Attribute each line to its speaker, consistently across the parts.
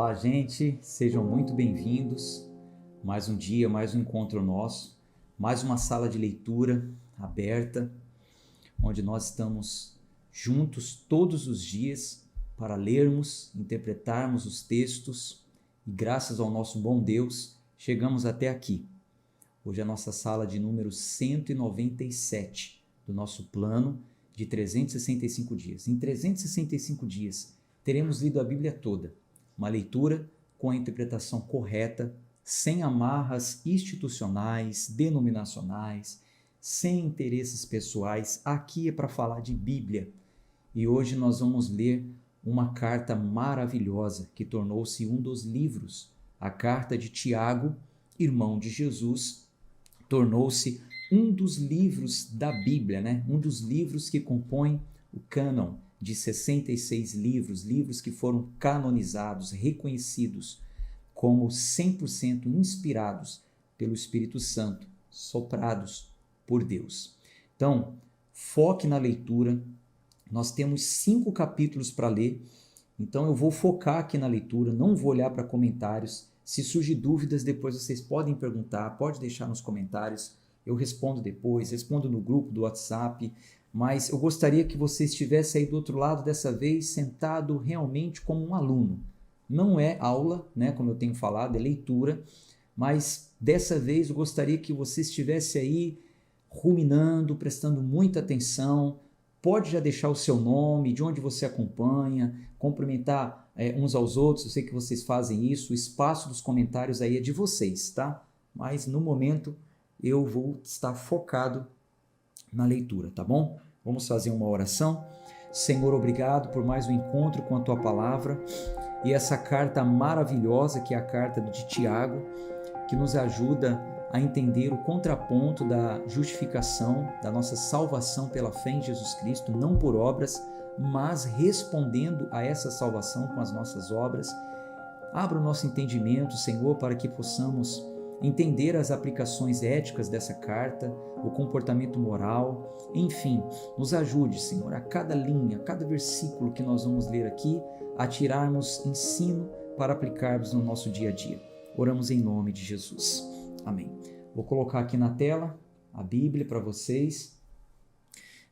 Speaker 1: Olá, gente, sejam muito bem-vindos. Mais um dia, mais um encontro nosso, mais uma sala de leitura aberta, onde nós estamos juntos todos os dias para lermos, interpretarmos os textos e, graças ao nosso bom Deus, chegamos até aqui. Hoje é a nossa sala de número 197 do nosso plano de 365 dias. Em 365 dias, teremos lido a Bíblia toda. Uma leitura com a interpretação correta, sem amarras institucionais, denominacionais, sem interesses pessoais. Aqui é para falar de Bíblia. E hoje nós vamos ler uma carta maravilhosa que tornou-se um dos livros. A carta de Tiago, irmão de Jesus, tornou-se um dos livros da Bíblia, né? Um dos livros que compõem o cânon de 66 livros que foram canonizados, reconhecidos como 100% inspirados pelo Espírito Santo, soprados por Deus. Então, foque na leitura. Nós temos 5 capítulos para ler, então eu vou focar aqui na leitura, não vou olhar para comentários. Se surgir dúvidas, depois vocês podem perguntar, pode deixar nos comentários, eu respondo depois, respondo no grupo do WhatsApp, mas eu gostaria que você estivesse aí do outro lado dessa vez, sentado realmente como um aluno. Não é aula, né, como eu tenho falado, é leitura, mas dessa vez eu gostaria que você estivesse aí ruminando, prestando muita atenção. Pode já deixar o seu nome, de onde você acompanha, cumprimentar uns aos outros, eu sei que vocês fazem isso, o espaço dos comentários aí é de vocês, tá? Mas no momento eu vou estar focado na leitura, tá bom? Vamos fazer uma oração. Senhor, obrigado por mais um encontro com a Tua Palavra e essa carta maravilhosa que é a carta de Tiago, que nos ajuda a entender o contraponto da justificação, da nossa salvação pela fé em Jesus Cristo, não por obras, mas respondendo a essa salvação com as nossas obras. Abra o nosso entendimento, Senhor, para que possamos entender as aplicações éticas dessa carta, o comportamento moral, enfim, nos ajude, Senhor, a cada linha, a cada versículo que nós vamos ler aqui, a tirarmos ensino para aplicarmos no nosso dia a dia. Oramos em nome de Jesus. Amém. Vou colocar aqui na tela a Bíblia para vocês.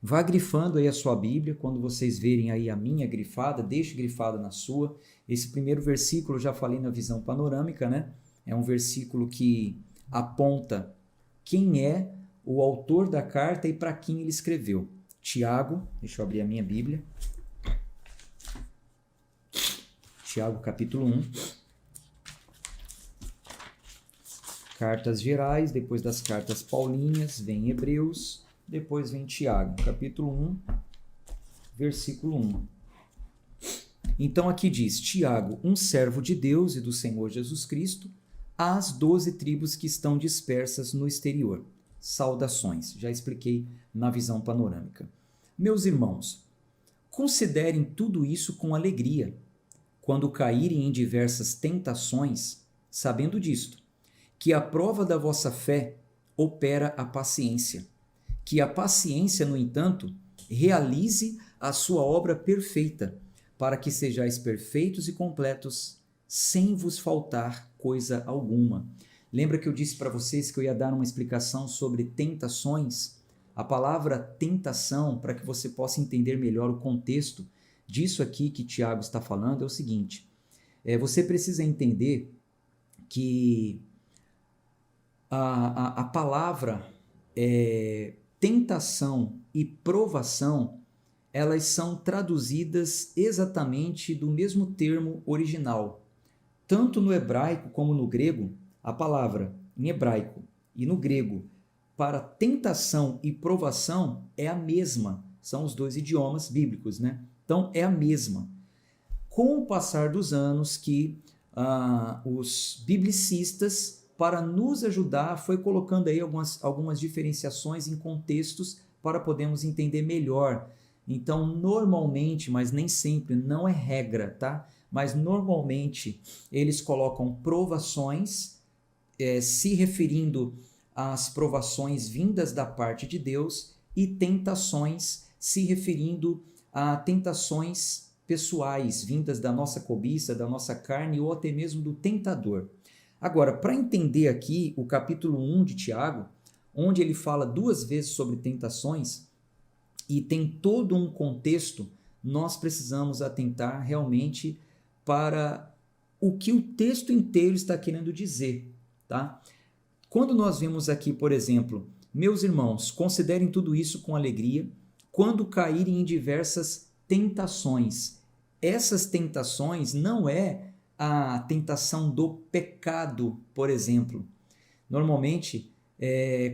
Speaker 1: Vá grifando aí a sua Bíblia, quando vocês verem aí a minha grifada, deixe grifada na sua. Esse primeiro versículo eu já falei na visão panorâmica, né? É um versículo que aponta quem é o autor da carta e para quem ele escreveu. Tiago, deixa eu abrir a minha Bíblia. Tiago, capítulo 1. Cartas gerais, depois das cartas paulinhas, vem Hebreus, depois vem Tiago, capítulo 1, versículo 1. Então aqui diz, Tiago, um servo de Deus e do Senhor Jesus Cristo, às 12 tribos que estão dispersas no exterior. Saudações. Já expliquei na visão panorâmica. Meus irmãos, considerem tudo isso com alegria, quando caírem em diversas tentações, sabendo disto, que a prova da vossa fé opera a paciência, que a paciência, no entanto, realize a sua obra perfeita, para que sejais perfeitos e completos, sem vos faltar coisa alguma. Lembra que eu disse para vocês que eu ia dar uma explicação sobre tentações? A palavra tentação, para que você possa entender melhor o contexto disso aqui que Tiago está falando, é o seguinte. Você precisa entender que a palavra tentação e provação, elas são traduzidas exatamente do mesmo termo original. Tanto no hebraico como no grego, a palavra em hebraico e no grego para tentação e provação é a mesma. São os dois idiomas bíblicos, né? Então é a mesma. Com o passar dos anos que os biblicistas, para nos ajudar, foi colocando aí algumas diferenciações em contextos para podermos entender melhor. Então, normalmente, mas nem sempre, não é regra, tá? Mas normalmente eles colocam provações, se referindo às provações vindas da parte de Deus, e tentações, se referindo a tentações pessoais, vindas da nossa cobiça, da nossa carne ou até mesmo do tentador. Agora, para entender aqui o capítulo 1 de Tiago, onde ele fala 2 vezes sobre tentações e tem todo um contexto, nós precisamos atentar realmente para o que o texto inteiro está querendo dizer, tá? Quando nós vimos aqui, por exemplo, meus irmãos, considerem tudo isso com alegria quando caírem em diversas tentações. Essas tentações não é a tentação do pecado, por exemplo. Normalmente,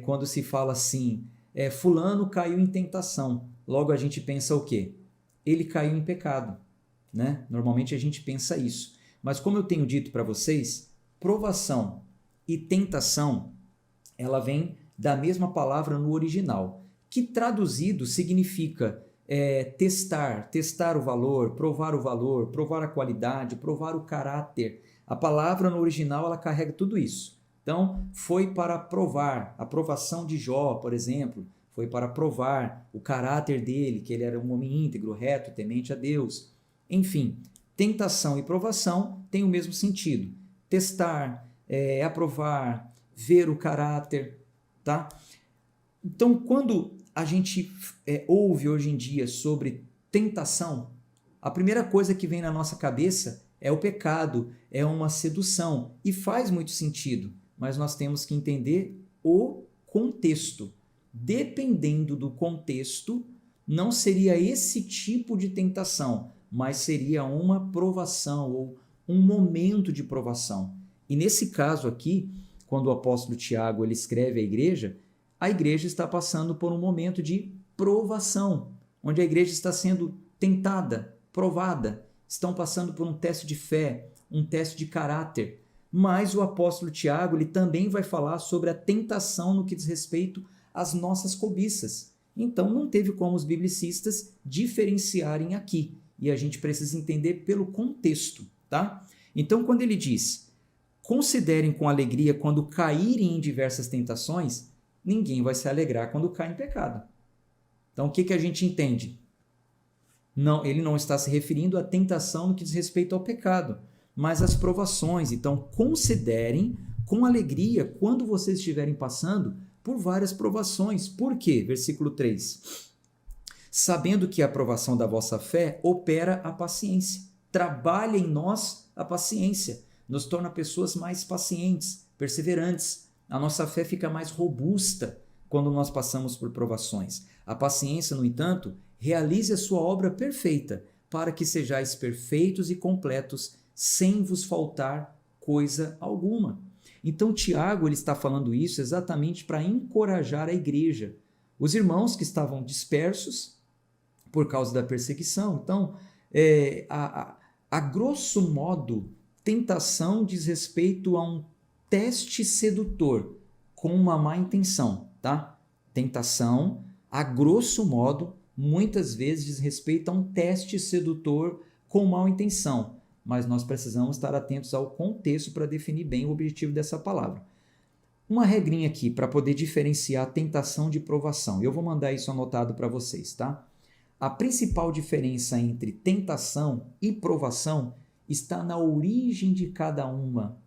Speaker 1: quando se fala assim, fulano caiu em tentação, logo a gente pensa o quê? Ele caiu em pecado, né? Normalmente a gente pensa isso. Mas como eu tenho dito para vocês, provação e tentação, ela vem da mesma palavra no original, que traduzido significa testar o valor, provar a qualidade, provar o caráter. A palavra no original ela carrega tudo isso. Então, foi para provar, a provação de Jó, por exemplo, foi para provar o caráter dele, que ele era um homem íntegro, reto, temente a Deus. Enfim, tentação e provação têm o mesmo sentido. Testar, aprovar, ver o caráter, tá? Então, quando a gente ouve hoje em dia sobre tentação, a primeira coisa que vem na nossa cabeça é o pecado, é uma sedução, e faz muito sentido, mas nós temos que entender o contexto. Dependendo do contexto, não seria esse tipo de tentação, mas seria uma provação ou um momento de provação. E nesse caso aqui, quando o apóstolo Tiago ele escreve a igreja está passando por um momento de provação, onde a igreja está sendo tentada, provada, estão passando por um teste de fé, um teste de caráter. Mas o apóstolo Tiago ele também vai falar sobre a tentação no que diz respeito às nossas cobiças. Então não teve como os biblicistas diferenciarem aqui, e a gente precisa entender pelo contexto, tá? Então quando ele diz, considerem com alegria quando caírem em diversas tentações, ninguém vai se alegrar quando cai em pecado. Então, o que a gente entende? Não, ele não está se referindo à tentação no que diz respeito ao pecado, mas às provações. Então, considerem com alegria quando vocês estiverem passando por várias provações. Por quê? Versículo 3. Sabendo que a aprovação da vossa fé opera a paciência. Trabalha em nós a paciência. Nos torna pessoas mais pacientes, perseverantes. A nossa fé fica mais robusta quando nós passamos por provações. A paciência, no entanto, realize a sua obra perfeita, para que sejais perfeitos e completos, sem vos faltar coisa alguma. Então, Tiago ele está falando isso exatamente para encorajar a igreja. Os irmãos que estavam dispersos por causa da perseguição. Então, a grosso modo, tentação diz respeito a um teste sedutor com uma má intenção, tá? Tentação, a grosso modo, muitas vezes diz respeito a um teste sedutor com má intenção, mas nós precisamos estar atentos ao contexto para definir bem o objetivo dessa palavra. Uma regrinha aqui para poder diferenciar tentação de provação. Eu vou mandar isso anotado para vocês, tá? A principal diferença entre tentação e provação está na origem de cada uma.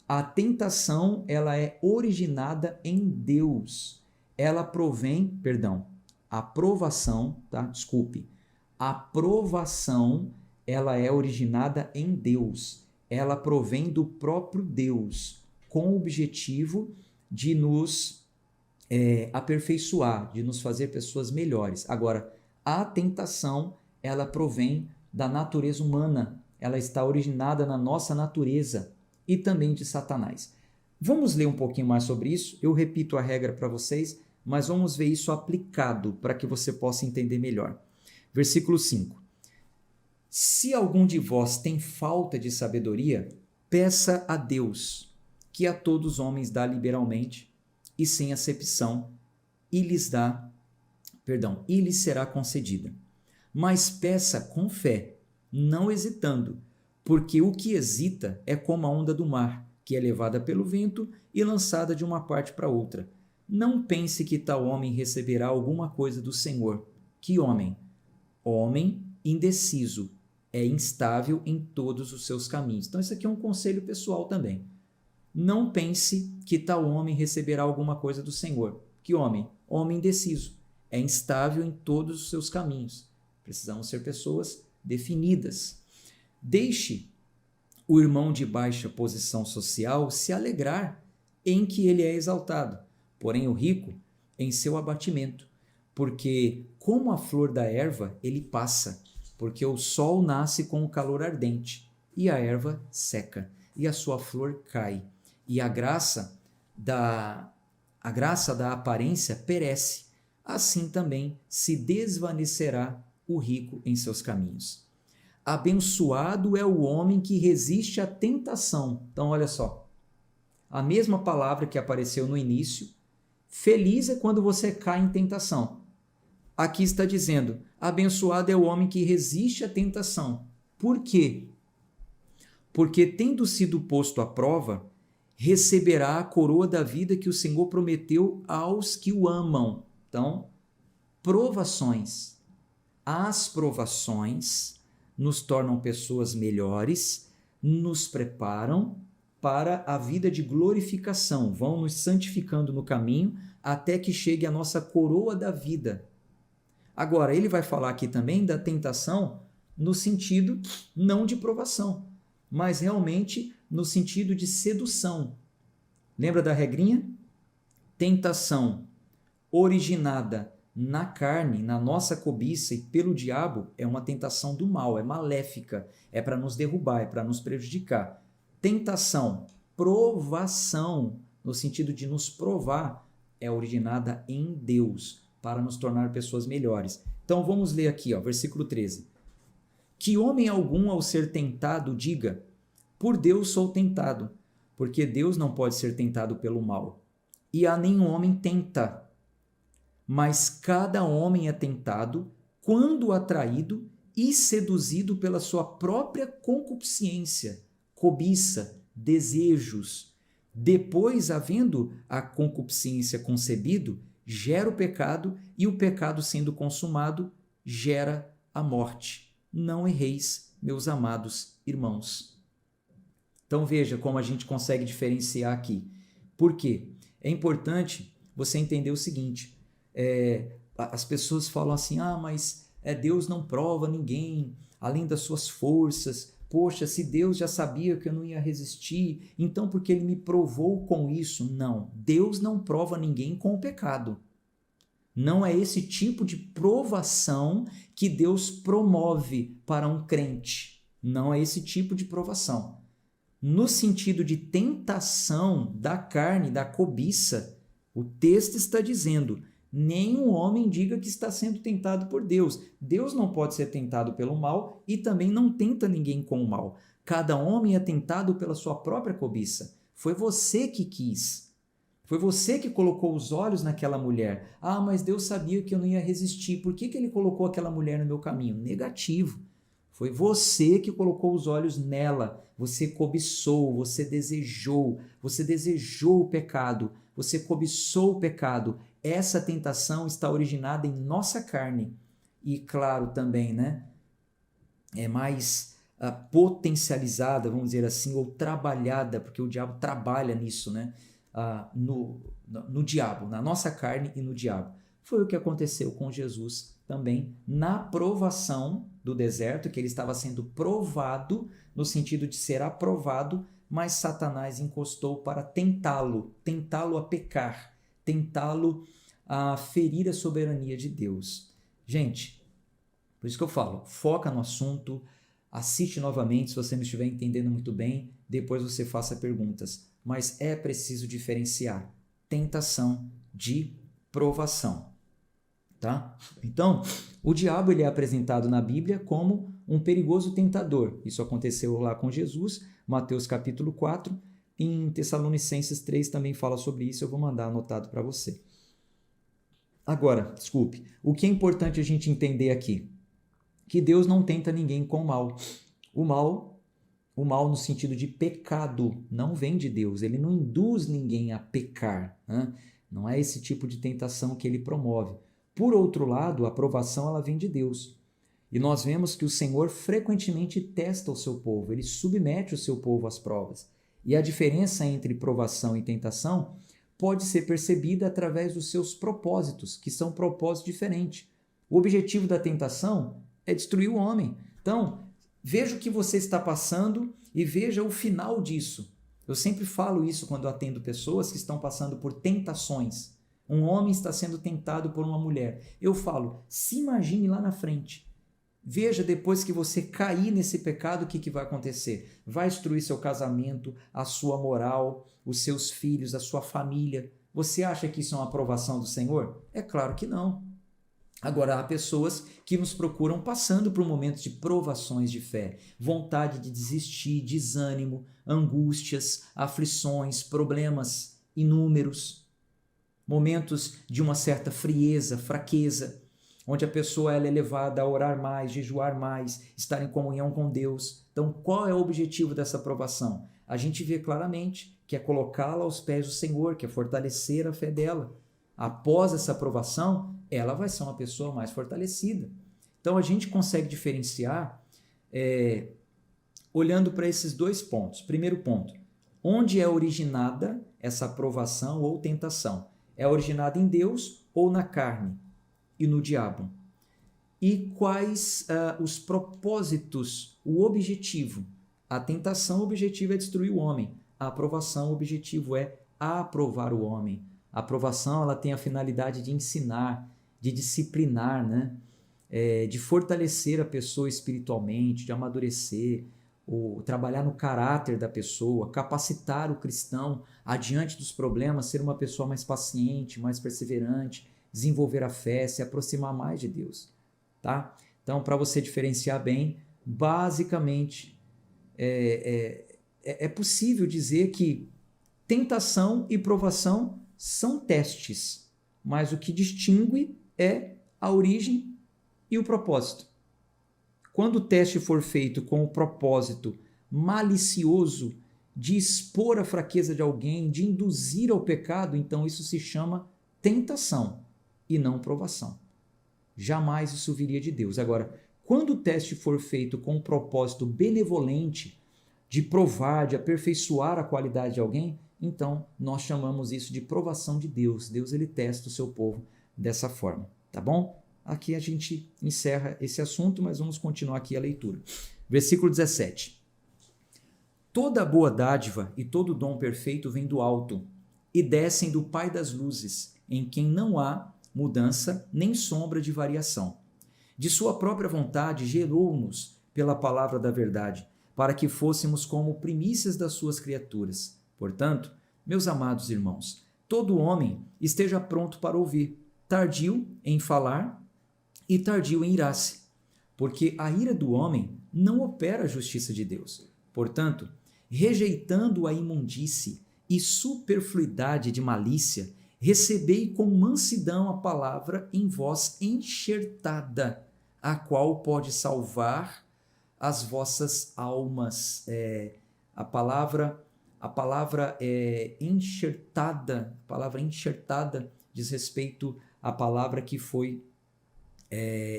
Speaker 1: A tentação, ela é originada em Deus. Ela provém, a provação, tá? Desculpe. A provação, ela é originada em Deus. Ela provém do próprio Deus, com o objetivo de nos aperfeiçoar, de nos fazer pessoas melhores. Agora, a tentação, ela provém da natureza humana. Ela está originada na nossa natureza e também de Satanás. Vamos ler um pouquinho mais sobre isso. Eu repito a regra para vocês, mas vamos ver isso aplicado para que você possa entender melhor. Versículo 5. Se algum de vós tem falta de sabedoria, peça a Deus, que a todos os homens dá liberalmente e sem acepção, e lhes será concedida. Mas peça com fé, não hesitando, porque o que hesita é como a onda do mar, que é levada pelo vento e lançada de uma parte para outra. Não pense que tal homem receberá alguma coisa do Senhor. Que homem? Homem indeciso, é instável em todos os seus caminhos. Então, isso aqui é um conselho pessoal também. Não pense que tal homem receberá alguma coisa do Senhor. Que homem? Homem indeciso. É instável em todos os seus caminhos. Precisamos ser pessoas definidas. Deixe o irmão de baixa posição social se alegrar em que ele é exaltado, porém o rico em seu abatimento, porque como a flor da erva ele passa, porque o sol nasce com o calor ardente, e a erva seca, e a sua flor cai, e a graça da aparência perece, assim também se desvanecerá o rico em seus caminhos. Abençoado é o homem que resiste à tentação. Então, olha só, a mesma palavra que apareceu no início, feliz é quando você cai em tentação. Aqui está dizendo, abençoado é o homem que resiste à tentação. Por quê? Porque tendo sido posto à prova, receberá a coroa da vida que o Senhor prometeu aos que o amam. Então, provações. As provações nos tornam pessoas melhores, nos preparam para a vida de glorificação, vão nos santificando no caminho até que chegue a nossa coroa da vida. Agora, ele vai falar aqui também da tentação no sentido não de provação, mas realmente no sentido de sedução. Lembra da regrinha? Tentação originada na carne, na nossa cobiça e pelo diabo é uma tentação do mal, é maléfica, é para nos derrubar, é para nos prejudicar. Tentação, provação, no sentido de nos provar, é originada em Deus, para nos tornar pessoas melhores. Então vamos ler aqui, versículo 13. Que homem algum ao ser tentado diga, por Deus sou tentado, porque Deus não pode ser tentado pelo mal. E a nenhum homem tenta, mas cada homem é tentado quando atraído e seduzido pela sua própria concupiscência, cobiça, desejos. Depois, havendo a concupiscência concebido, gera o pecado, e o pecado sendo consumado, gera a morte. Não erreis, meus amados irmãos. Então veja como a gente consegue diferenciar aqui. Por quê? É importante você entender o seguinte, as pessoas falam assim, mas Deus não prova ninguém, além das suas forças. Poxa, se Deus já sabia que eu não ia resistir, então por que ele me provou com isso? Não, Deus não prova ninguém com o pecado. Não é esse tipo de provação que Deus promove para um crente. Não é esse tipo de provação. No sentido de tentação da carne, da cobiça, o texto está dizendo, nenhum homem diga que está sendo tentado por Deus. Deus não pode ser tentado pelo mal e também não tenta ninguém com o mal. Cada homem é tentado pela sua própria cobiça. Foi você que quis. Foi você que colocou os olhos naquela mulher. Mas Deus sabia que eu não ia resistir. Por que ele colocou aquela mulher no meu caminho? Negativo. Foi você que colocou os olhos nela. Você cobiçou, você desejou o pecado, você cobiçou o pecado. Essa tentação está originada em nossa carne. E claro também, é mais potencializada, vamos dizer assim, ou trabalhada, porque o diabo trabalha nisso, no diabo, na nossa carne e no diabo. Foi o que aconteceu com Jesus também na provação do deserto, que ele estava sendo provado no sentido de ser aprovado, mas Satanás encostou para tentá-lo a pecar, tentá-lo a ferir a soberania de Deus. Gente, por isso que eu falo, foca no assunto, assiste novamente se você não estiver entendendo muito bem, depois você faça perguntas. Mas é preciso diferenciar tentação de provação. Tá? Então, o diabo ele é apresentado na Bíblia como um perigoso tentador. Isso aconteceu lá com Jesus, Mateus capítulo 4, em Tessalonicenses 3 também fala sobre isso, eu vou mandar anotado para você. Agora, desculpe, o que é importante a gente entender aqui? Que Deus não tenta ninguém com o mal. O mal no sentido de pecado não vem de Deus, ele não induz ninguém a pecar, Não é esse tipo de tentação que ele promove. Por outro lado, a aprovação ela vem de Deus. E nós vemos que o Senhor frequentemente testa o seu povo, ele submete o seu povo às provas. E a diferença entre provação e tentação pode ser percebida através dos seus propósitos, que são propósitos diferentes. O objetivo da tentação é destruir o homem. Então, veja o que você está passando e veja o final disso. Eu sempre falo isso quando eu atendo pessoas que estão passando por tentações. Um homem está sendo tentado por uma mulher. Eu falo, se imagine lá na frente. Veja depois que você cair nesse pecado, o que vai acontecer? Vai destruir seu casamento, a sua moral, os seus filhos, a sua família. Você acha que isso é uma aprovação do Senhor? É claro que não. Agora, há pessoas que nos procuram passando por momentos de provações de fé, vontade de desistir, desânimo, angústias, aflições, problemas inúmeros, momentos de uma certa frieza, fraqueza, onde a pessoa ela é levada a orar mais, jejuar mais, estar em comunhão com Deus. Então, qual é o objetivo dessa provação? A gente vê claramente que é colocá-la aos pés do Senhor, que é fortalecer a fé dela. Após essa provação, ela vai ser uma pessoa mais fortalecida. Então, a gente consegue diferenciar olhando para esses dois pontos. Primeiro ponto, onde é originada essa aprovação ou tentação? É originada em Deus ou na carne e no diabo? E quais os propósitos, o objetivo? A tentação, o objetivo é destruir o homem. A aprovação, o objetivo é aprovar o homem. A aprovação ela tem a finalidade de ensinar, de disciplinar, né? De fortalecer a pessoa espiritualmente, de amadurecer, ou trabalhar no caráter da pessoa, capacitar o cristão adiante dos problemas, ser uma pessoa mais paciente, mais perseverante, desenvolver a fé, se aproximar mais de Deus. Tá? Então, para você diferenciar bem, basicamente é possível dizer que tentação e provação são testes, mas o que distingue é a origem e o propósito. Quando o teste for feito com o propósito malicioso de expor a fraqueza de alguém, de induzir ao pecado, então isso se chama tentação e não provação. Jamais isso viria de Deus. Agora, quando o teste for feito com um propósito benevolente de provar, de aperfeiçoar a qualidade de alguém, então nós chamamos isso de provação de Deus. Deus ele testa o seu povo dessa forma, tá bom? Aqui a gente encerra esse assunto, mas vamos continuar aqui a leitura. Versículo 17. Toda boa dádiva e todo dom perfeito vem do alto e descem do Pai das luzes, em quem não há mudança nem sombra de variação. De sua própria vontade gerou-nos pela palavra da verdade, para que fôssemos como primícias das suas criaturas. Portanto, meus amados irmãos, todo homem esteja pronto para ouvir, tardio em falar e tardio em irar-se, porque a ira do homem não opera a justiça de Deus. Portanto, rejeitando a imundície e superfluidade de malícia, recebei com mansidão a palavra em vós enxertada, a qual pode salvar as vossas almas. A palavra enxertada, a palavra enxertada diz respeito à palavra que foi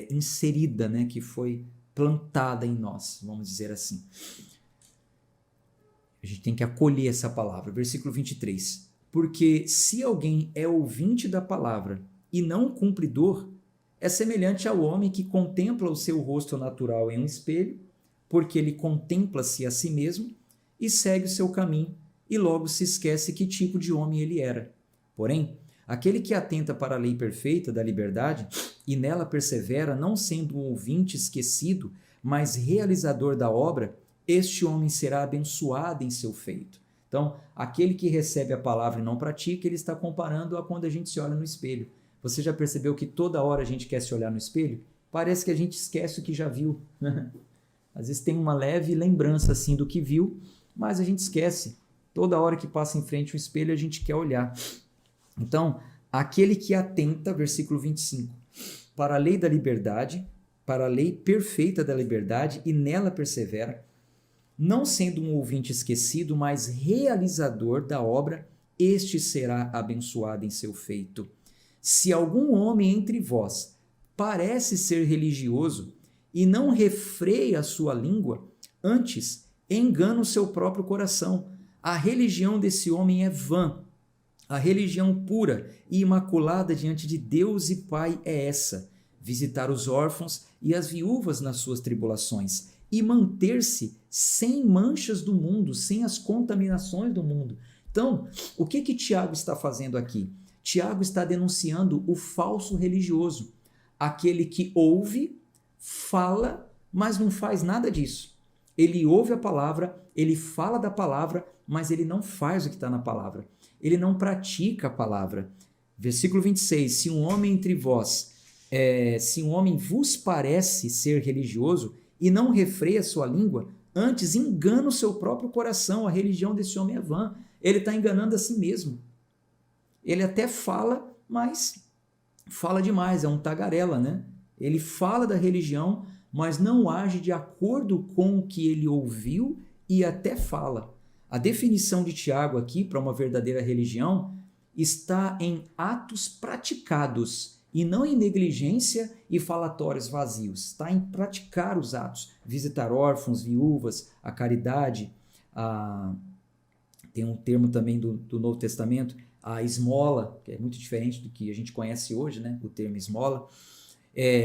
Speaker 1: inserida, né, que foi plantada em nós, vamos dizer assim. A gente tem que acolher essa palavra. Versículo 23. Porque se alguém é ouvinte da palavra e não cumpridor, é semelhante ao homem que contempla o seu rosto natural em um espelho, porque ele contempla-se a si mesmo e segue o seu caminho, e logo se esquece que tipo de homem ele era. Porém, aquele que atenta para a lei perfeita da liberdade e nela persevera, não sendo um ouvinte esquecido, mas realizador da obra, este homem será abençoado em seu feito. Então, aquele que recebe a palavra e não pratica, ele está comparando a quando a gente se olha no espelho. Você já percebeu que toda hora a gente quer se olhar no espelho? Parece que a gente esquece o que já viu. Às vezes tem uma leve lembrança assim do que viu, mas a gente esquece. Toda hora que passa em frente ao espelho, a gente quer olhar. Então, aquele que atenta, versículo 25, para a lei da liberdade, para a lei perfeita da liberdade e nela persevera, não sendo um ouvinte esquecido, mas realizador da obra, este será abençoado em seu feito. Se algum homem entre vós parece ser religioso e não refreia a sua língua, antes engana o seu próprio coração. A religião desse homem é vã. A religião pura e imaculada diante de Deus e Pai é essa: visitar os órfãos e as viúvas nas suas tribulações e manter-se sem manchas do mundo, sem as contaminações do mundo. Então, o que Tiago está fazendo aqui? Tiago está denunciando o falso religioso, aquele que ouve, fala, mas não faz nada disso. Ele ouve a palavra, ele fala da palavra, mas ele não faz o que está na palavra. Ele não pratica a palavra. Versículo 26, se um homem entre vós, se um homem vos parece ser religioso e não refreia sua língua, antes engana o seu próprio coração. A religião desse homem é vã. Ele está enganando a si mesmo. Ele até fala, mas fala demais, é um tagarela, né? Ele fala da religião, mas não age de acordo com o que ele ouviu e até fala. A definição de Tiago aqui para uma verdadeira religião está em atos praticados e não em negligência e falatórios vazios. Está em praticar os atos, visitar órfãos, viúvas, a caridade, tem um termo também do Novo Testamento, a esmola, que é muito diferente do que a gente conhece hoje, né? O termo esmola.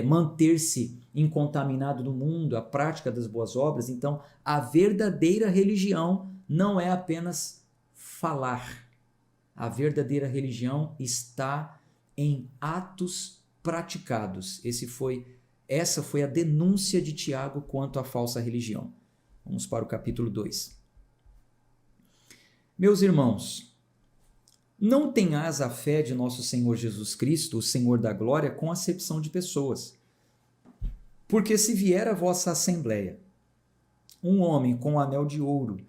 Speaker 1: Manter-se incontaminado do mundo, a prática das boas obras. Então, a verdadeira religião não é apenas falar. A verdadeira religião está em atos praticados. Essa foi a denúncia de Tiago quanto à falsa religião. Vamos para o capítulo 2. Meus irmãos, não tenhas a fé de nosso Senhor Jesus Cristo, o Senhor da glória, com acepção de pessoas. Porque se vier a vossa assembleia um homem com um anel de ouro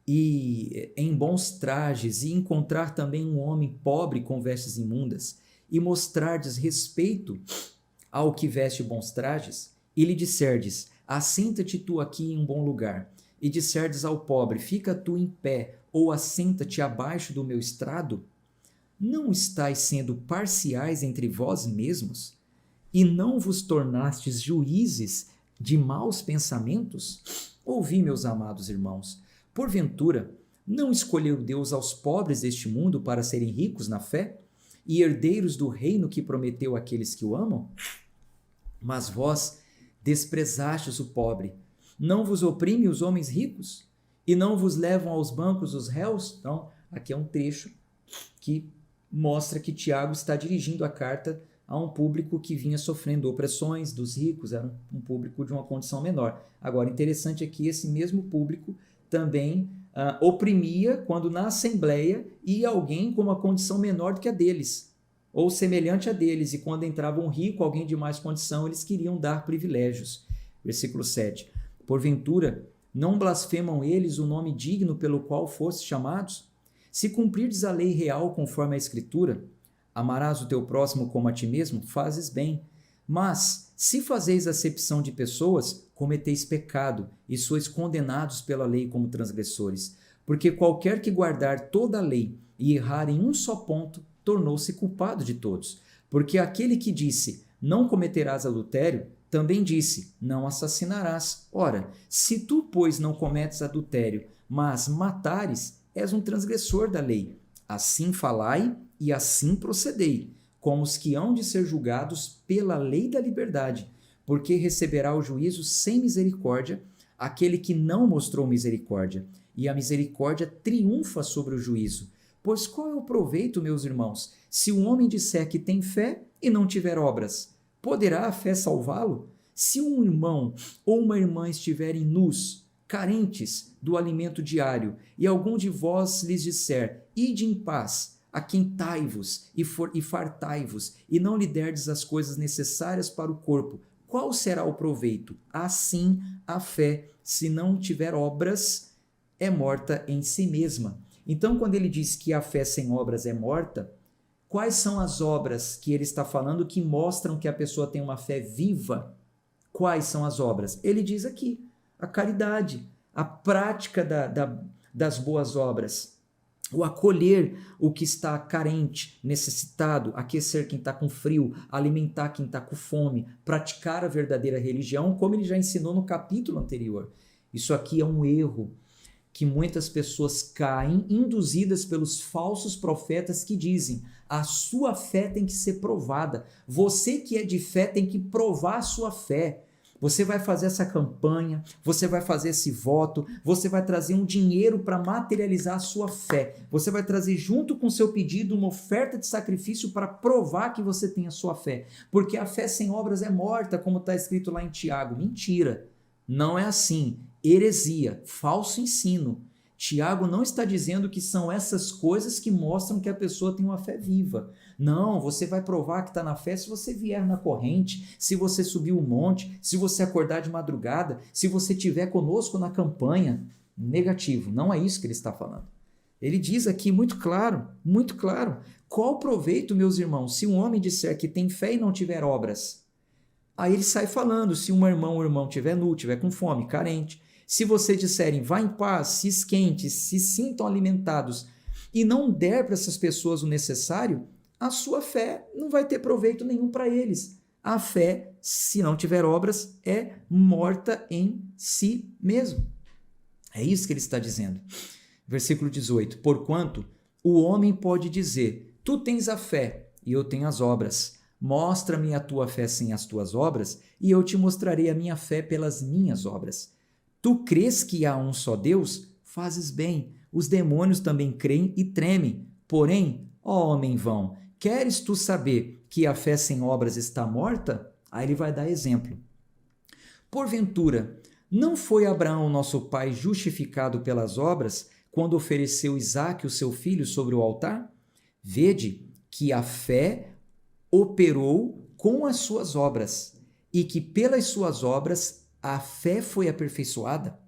Speaker 1: e em bons trajes, e encontrar também um homem pobre com vestes imundas, e mostrardes respeito ao que veste bons trajes, e lhe disserdes, assenta-te tu aqui em um bom lugar, e disserdes ao pobre, fica tu em pé, ou assenta-te abaixo do meu estrado, não estáis sendo parciais entre vós mesmos, e não vos tornastes juízes de maus pensamentos? Ouvi, meus amados irmãos, porventura, não escolheu Deus aos pobres deste mundo para serem ricos na fé e herdeiros do reino que prometeu àqueles que o amam? Mas vós desprezastes o pobre. Não vos oprime os homens ricos? E não vos levam aos bancos os réus? Então, aqui é um trecho que mostra que Tiago está dirigindo a carta a um público que vinha sofrendo opressões dos ricos, era um público de uma condição menor. Agora, interessante é que esse mesmo público também oprimia quando na assembleia ia alguém com uma condição menor do que a deles, ou semelhante a deles, e quando entrava um rico, alguém de mais condição, eles queriam dar privilégios. Versículo 7. Porventura, não blasfemam eles o nome digno pelo qual fostes chamados? Se cumprirdes a lei real conforme a Escritura, amarás o teu próximo como a ti mesmo, fazes bem. Mas, se fazeis acepção de pessoas, cometeis pecado e sois condenados pela lei como transgressores. Porque qualquer que guardar toda a lei e errar em um só ponto, tornou-se culpado de todos. Porque aquele que disse, não cometerás adultério, também disse, não assassinarás. Ora, se tu, pois, não cometes adultério, mas matares, és um transgressor da lei. Assim falai e assim procedei, como os que hão de ser julgados pela lei da liberdade, porque receberá o juízo sem misericórdia aquele que não mostrou misericórdia, e a misericórdia triunfa sobre o juízo. Pois qual é o proveito, meus irmãos, se um homem disser que tem fé e não tiver obras? Poderá a fé salvá-lo? Se um irmão ou uma irmã estiverem nus, carentes do alimento diário, e algum de vós lhes disser, ide em paz, aquentai-vos e fartai-vos, e não lhe derdes as coisas necessárias para o corpo, qual será o proveito? Assim, a fé, se não tiver obras, é morta em si mesma. Então, quando ele diz que a fé sem obras é morta, quais são as obras que ele está falando que mostram que a pessoa tem uma fé viva? Quais são as obras? Ele diz aqui, a caridade, a prática das boas obras. o acolher o que está carente, necessitado, aquecer quem está com frio, alimentar quem está com fome, praticar a verdadeira religião, como ele já ensinou no capítulo anterior. Isso aqui é um erro que muitas pessoas caem, induzidas pelos falsos profetas que dizem: a sua fé tem que ser provada. Você que é de fé tem que provar a sua fé. Você vai fazer essa campanha, você vai fazer esse voto, você vai trazer um dinheiro para materializar a sua fé. Você vai trazer junto com o seu pedido uma oferta de sacrifício para provar que você tem a sua fé. Porque a fé sem obras é morta, como está escrito lá em Tiago. Mentira, não é assim. Heresia, falso ensino. Tiago não está dizendo que são essas coisas que mostram que a pessoa tem uma fé viva. Não, você vai provar que está na fé se você vier na corrente, se você subir o monte, se você acordar de madrugada, se você estiver conosco na campanha. Negativo, não é isso que ele está falando. Ele diz aqui muito claro, qual proveito, meus irmãos, se um homem disser que tem fé e não tiver obras? Aí ele sai falando, se um irmão ou irmão estiver nu, estiver com fome, carente, se vocês disserem, vá em paz, se esquente, se sintam alimentados e não der para essas pessoas o necessário, a sua fé não vai ter proveito nenhum para eles. A fé, se não tiver obras, é morta em si mesmo. É isso que ele está dizendo. Versículo 18. Porquanto o homem pode dizer, tu tens a fé e eu tenho as obras. Mostra-me a tua fé sem as tuas obras e eu te mostrarei a minha fé pelas minhas obras. Tu crês que há um só Deus? Fazes bem. Os demônios também creem e tremem. Porém, ó homem vão, queres tu saber que a fé sem obras está morta? Aí ele vai dar exemplo. Porventura, não foi Abraão, nosso pai, justificado pelas obras, quando ofereceu Isaque, o seu filho, sobre o altar? Vede que a fé operou com as suas obras, e que pelas suas obras a fé foi aperfeiçoada.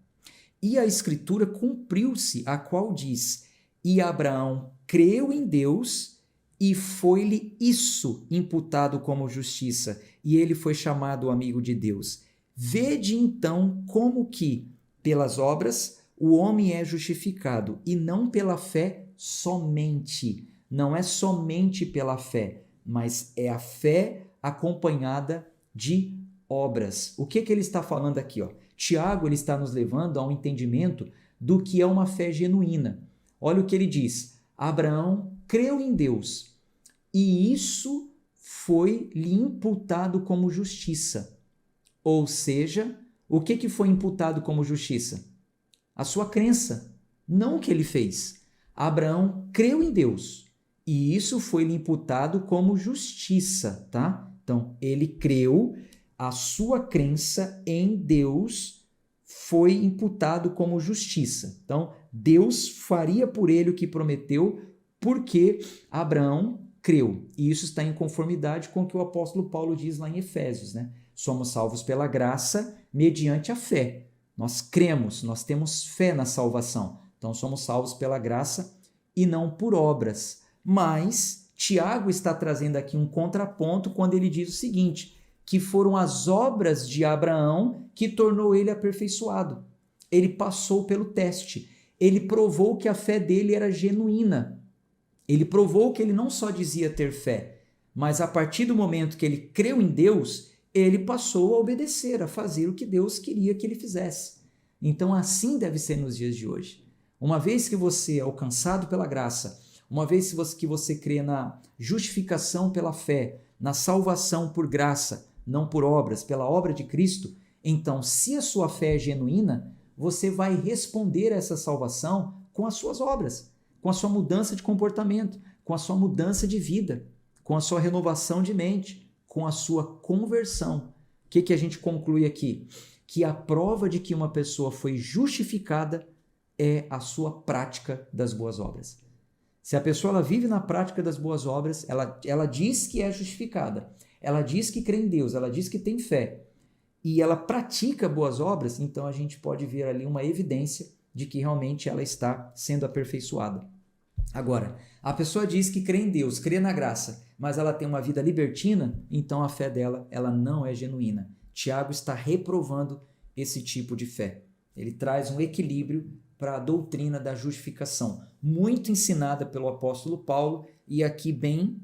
Speaker 1: E a escritura cumpriu-se, a qual diz, e Abraão creu em Deus, e foi-lhe isso imputado como justiça, e ele foi chamado amigo de Deus. Vede então como que, pelas obras, o homem é justificado, e não pela fé somente. Não é somente pela fé, mas é a fé acompanhada de obras. O que ele está falando aqui? Tiago ele está nos levando a um entendimento do que é uma fé genuína. Olha o que ele diz. Abraão creu em Deus, e isso foi-lhe imputado como justiça. Ou seja, o que foi imputado como justiça? A sua crença, não o que ele fez. Abraão creu em Deus, e isso foi-lhe imputado como justiça, tá? Então, ele creu, a sua crença em Deus foi imputado como justiça. Então, Deus faria por ele o que prometeu, porque Abraão creu. E isso está em conformidade com o que o apóstolo Paulo diz lá em Efésios, né? Somos salvos pela graça mediante a fé. Nós cremos, nós temos fé na salvação. Então, somos salvos pela graça e não por obras. Mas Tiago está trazendo aqui um contraponto quando ele diz o seguinte, que foram as obras de Abraão que tornou ele aperfeiçoado. Ele passou pelo teste. Ele provou que a fé dele era genuína. Ele provou que ele não só dizia ter fé, mas a partir do momento que ele creu em Deus, ele passou a obedecer, a fazer o que Deus queria que ele fizesse. Então assim deve ser nos dias de hoje. Uma vez que você é alcançado pela graça, uma vez que você crê na justificação pela fé, na salvação por graça, não por obras, pela obra de Cristo, então, se a sua fé é genuína, você vai responder a essa salvação com as suas obras, com a sua mudança de comportamento, com a sua mudança de vida, com a sua renovação de mente, com a sua conversão. O que a gente conclui aqui? Que a prova de que uma pessoa foi justificada é a sua prática das boas obras. Se a pessoa ela vive na prática das boas obras, ela diz que é justificada, ela diz que crê em Deus, ela diz que tem fé, e ela pratica boas obras, então a gente pode ver ali uma evidência de que realmente ela está sendo aperfeiçoada. Agora, a pessoa diz que crê em Deus, crê na graça, mas ela tem uma vida libertina, então a fé dela ela não é genuína. Tiago está reprovando esse tipo de fé. Ele traz um equilíbrio para a doutrina da justificação, muito ensinada pelo apóstolo Paulo e aqui bem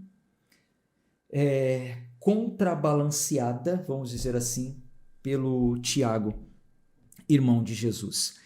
Speaker 1: contrabalanceada, vamos dizer assim, pelo Tiago, irmão de Jesus.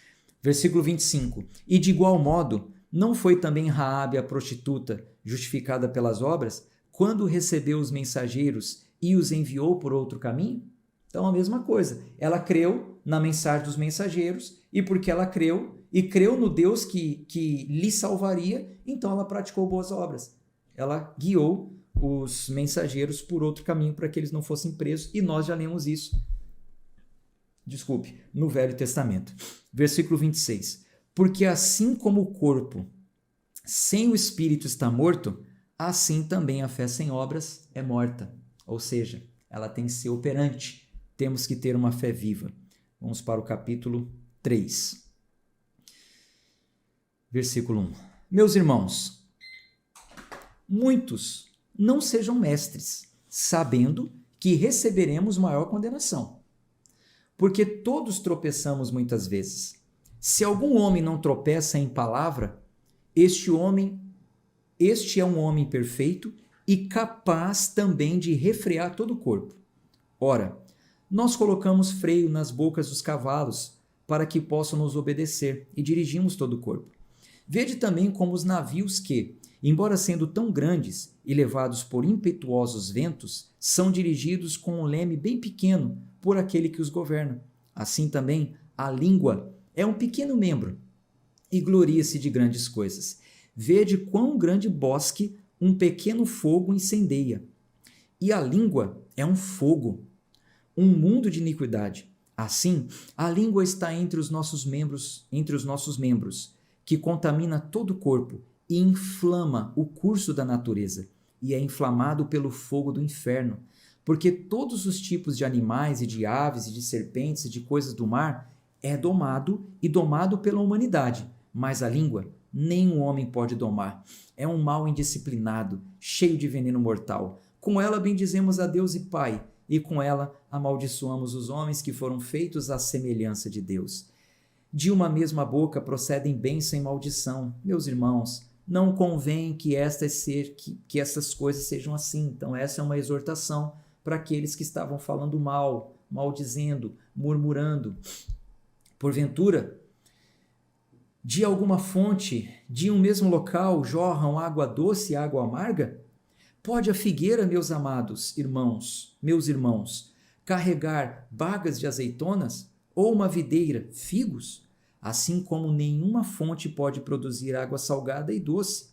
Speaker 1: Versículo 25. E de igual modo, não foi também Raabe a prostituta justificada pelas obras, quando recebeu os mensageiros e os enviou por outro caminho? Então a mesma coisa, ela creu na mensagem dos mensageiros e porque ela creu e creu no Deus que lhe salvaria, então ela praticou boas obras. Ela guiou os mensageiros por outro caminho para que eles não fossem presos e nós já lemos isso, no Velho Testamento. Versículo 26. Porque assim como o corpo sem o espírito está morto, assim também a fé sem obras é morta. Ou seja, ela tem que ser operante. Temos que ter uma fé viva. Vamos para o capítulo 3. Versículo 1. Meus irmãos, muitos não sejam mestres, sabendo que receberemos maior condenação. Porque todos tropeçamos muitas vezes. Se algum homem não tropeça em palavra, este é um homem perfeito e capaz também de refrear todo o corpo. Ora, nós colocamos freio nas bocas dos cavalos para que possam nos obedecer e dirigimos todo o corpo. Vede também como os navios que, embora sendo tão grandes e levados por impetuosos ventos, são dirigidos com um leme bem pequeno por aquele que os governa. Assim também, a língua é um pequeno membro e gloria-se de grandes coisas. Vede quão grande bosque um pequeno fogo incendeia. E a língua é um fogo, um mundo de iniquidade. Assim, a língua está entre os nossos membros, que contamina todo o corpo e inflama o curso da natureza, e é inflamado pelo fogo do inferno. Porque todos os tipos de animais e de aves e de serpentes e de coisas do mar é domado pela humanidade, mas a língua nenhum homem pode domar. É um mal indisciplinado, cheio de veneno mortal. Com ela bendizemos a Deus e Pai, e com ela amaldiçoamos os homens que foram feitos à semelhança de Deus. De uma mesma boca procedem bênção e maldição. Meus irmãos, não convém que essas coisas sejam assim. Então essa é uma exortação para aqueles que estavam falando mal, maldizendo, murmurando. Porventura, de alguma fonte, de um mesmo local, jorram água doce e água amarga? Pode a figueira, meus amados meus irmãos, carregar bagas de azeitonas? Ou uma videira, figos? Assim como nenhuma fonte pode produzir água salgada e doce.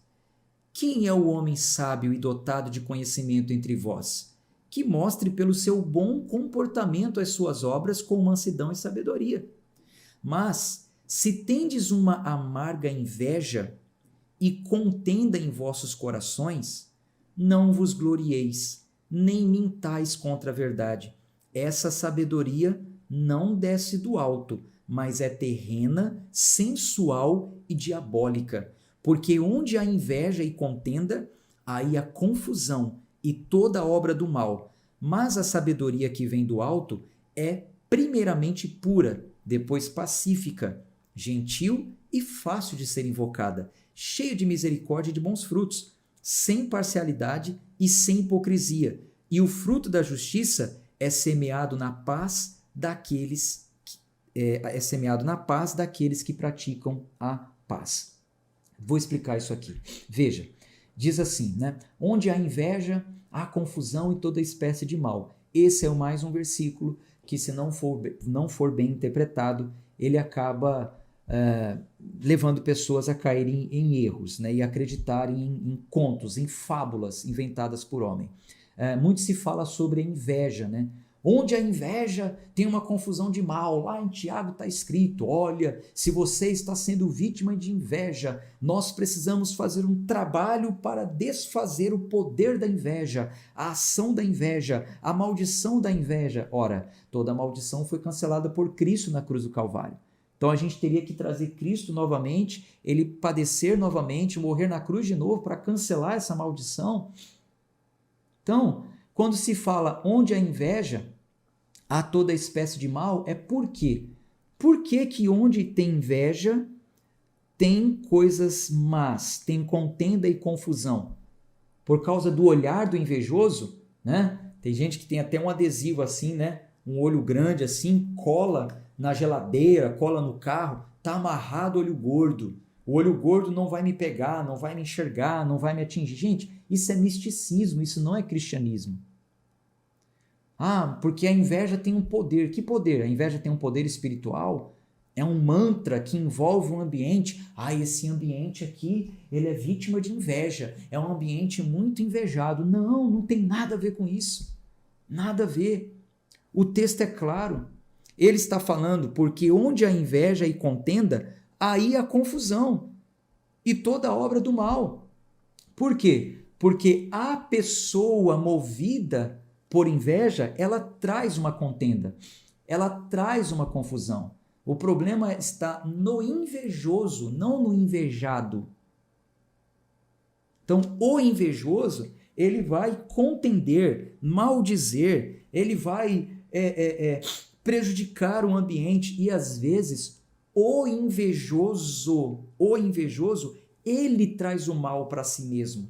Speaker 1: Quem é o homem sábio e dotado de conhecimento entre vós? Que mostre pelo seu bom comportamento as suas obras com mansidão e sabedoria. Mas, se tendes uma amarga inveja e contenda em vossos corações, não vos glorieis, nem mintais contra a verdade. Essa sabedoria não desce do alto, mas é terrena, sensual e diabólica. Porque onde há inveja e contenda, aí há confusão e toda obra do mal. Mas a sabedoria que vem do alto é primeiramente pura, depois pacífica, gentil e fácil de ser invocada, cheia de misericórdia e de bons frutos, sem parcialidade e sem hipocrisia. E o fruto da justiça é semeado na paz daqueles que praticam a paz. Vou explicar isso aqui. Veja, diz assim, né? Onde há inveja, há confusão e toda espécie de mal. Esse é mais um versículo que, se não for bem interpretado, ele acaba levando pessoas a caírem em erros, né? E acreditarem em contos, em fábulas inventadas por homem. Muito se fala sobre a inveja, né? Onde a inveja tem uma confusão de mal. Lá em Tiago está escrito, olha, se você está sendo vítima de inveja, nós precisamos fazer um trabalho para desfazer o poder da inveja, a ação da inveja, a maldição da inveja. Ora, toda maldição foi cancelada por Cristo na cruz do Calvário. Então a gente teria que trazer Cristo novamente, ele padecer novamente, morrer na cruz de novo para cancelar essa maldição. Então, quando se fala onde há inveja, há toda espécie de mal, é por quê? Por que onde tem inveja tem coisas más, tem contenda e confusão. Por causa do olhar do invejoso, né? Tem gente que tem até um adesivo assim, né? Um olho grande assim, cola na geladeira, cola no carro, tá amarrado olho gordo. O olho gordo não vai me pegar, não vai me enxergar, não vai me atingir. Gente, isso é misticismo, isso não é cristianismo. Ah, porque a inveja tem um poder. Que poder? A inveja tem um poder espiritual? É um mantra que envolve um ambiente. Ah, esse ambiente aqui, ele é vítima de inveja. É um ambiente muito invejado. Não, não tem nada a ver com isso. Nada a ver. O texto é claro. Ele está falando porque onde há inveja e contenda, aí há confusão e toda obra do mal. Por quê? Porque a pessoa movida por inveja, ela traz uma contenda, ela traz uma confusão. O problema está no invejoso, não no invejado. Então, o invejoso, ele vai contender, maldizer, ele vai prejudicar o ambiente e, às vezes, o invejoso, ele traz o mal para si mesmo,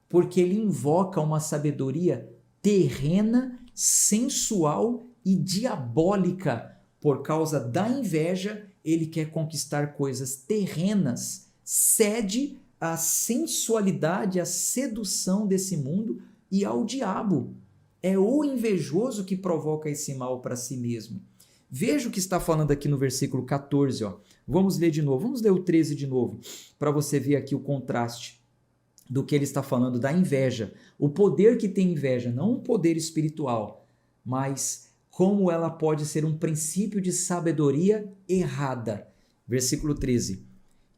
Speaker 1: porque ele invoca uma sabedoria terrena, sensual e diabólica. Por causa da inveja, ele quer conquistar coisas terrenas, cede à sensualidade, à sedução desse mundo e ao diabo. É o invejoso que provoca esse mal para si mesmo. Veja o que está falando aqui no versículo 14. Ó. Vamos ler de novo, vamos ler o 13 de novo, para você ver aqui o contraste do que ele está falando da inveja. O poder que tem inveja, não um poder espiritual, mas como ela pode ser um princípio de sabedoria errada. Versículo 13.